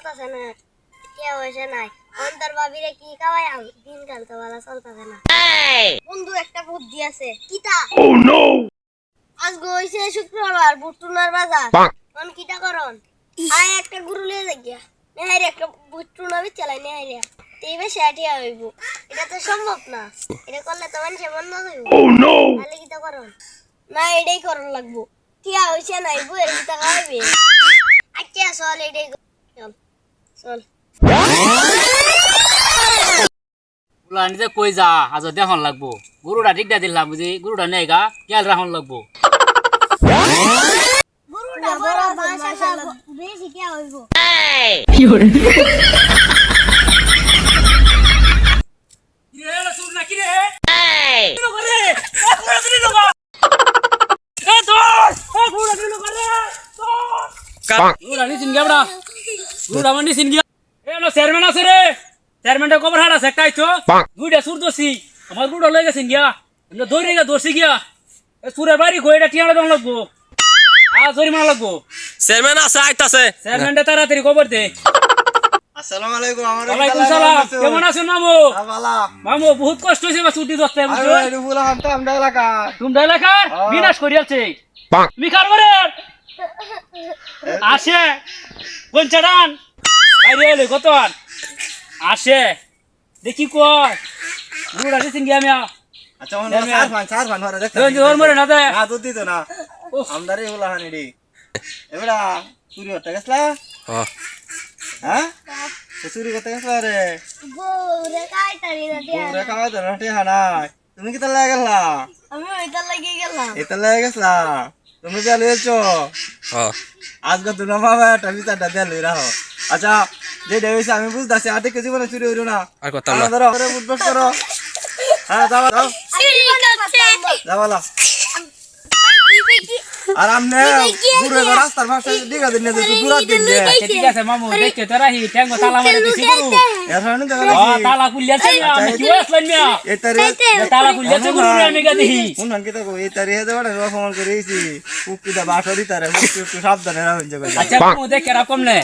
চলতেছে না, কে হয়েছে নাই অন্তর ভাবিরে কি খাওয়াই দিনকাল তো ভালো চলতেছে না। বন্ধু একটা বুদ্ধি আছে, কিতা? আজ হইছে শুক্রবার, বুটুনার বাজার। কোন কিটা করন? আয় একটা গরু লিয়ে যাইয়া নেহাই একটা বুটুনা চালাই নেহাই রে এইবার সেটিয়া হইব। এটা তো সম্ভব না, এটা করলে তো মানুষের মন না হইব। তাহলে কিটা করন? না এটাই করন লাগবো, টিয়া হইছে নাই বইয়ের কিটা খাওয়াইবে। আচ্ছা চল এটাই চল চল। নিজে কই যা আজ দেখুন লাগবো গরুটা ঠিকটা দিলাম বুঝি গরুটা নেই গা খেয়াল রাখুন লাগবো। গরুটা বড় মাশাআল্লাহ বেশি কে হইব। চেয়ারম্যানটা কবর হারা আছে একটাই তো দুইটা সুর দোষী আমার গুড়া লয়ে গেছেন গিয়া দৌড়ে গিয়া দোষী গিয়া সুরের বাড়ি গো এটা টিয়াটা দম লাগবো আর জরিমানা লাগবো। চেয়ারম্যান আছে আইতাছে চেয়ারম্যানটা তাড়াতাড়ি খবর দে। আসসালামু আলাইকুম। ওয়ালাইকুম সালাম, কেমন আছেন মামু? ভালো মামু বহুত কষ্ট হইছে বা ছুটি দস্তে বুঝছো আরে ফুলা হামটা আমদা এলাকা তোমরা এলাকার বিনাশ করিয়াছে তুমি কারবারে আসে কোন চাড়ান বাইরে এলে কতন আসে দেখি কয় গুড়া দিছেন গিয়া মিয়া। আচ্ছা মনে চার ফান ধরে দেখতে জোর মরে না দে না দুধ দিত না আমদারে ফুলা হানি রে এবড়া চুরি করতে গেছলা হ্যাঁ চুরি করতে গেছলা রে গরুরে কাইতারি না দিয়া তোরে খাওয়া তো রটি হানাই তুমি কি তালে গেছলা? আমি ওইটা লাগি গেলাম। এটা লাগে গেছলা তুমি যা লইছো আজকে দুনা বাবা একটা বিচারটা দে লই রাখো। আচ্ছা যে দেইছে আমি বুঝতাছি আটে কেজি বলে চুরি হইলো না আর কথা না ধরো করে বুঝবাস করো। হ্যাঁ যাও যাও যাওয়ালা আর আমনে পুরো রাস্তার পাশে দিগা দিন দে পুরো দিন দে। ঠিক আছে মামু দেখতে তোরা হি ট্যাঙ্গ তালা মারে দিছি গুরু এখানে তো তালা খুললেছে না আমি কি আসলেন মিয়া এই তারে তালা খুললেছে গুরু আমি গা দেখি কোন নাকি তো এই তারে হে দেওয়া অপমান করেছি কুকুরটা বাসরি তারে একটু সাবধানে রাখুন যে। আচ্ছা মামু দেখে রাখম নে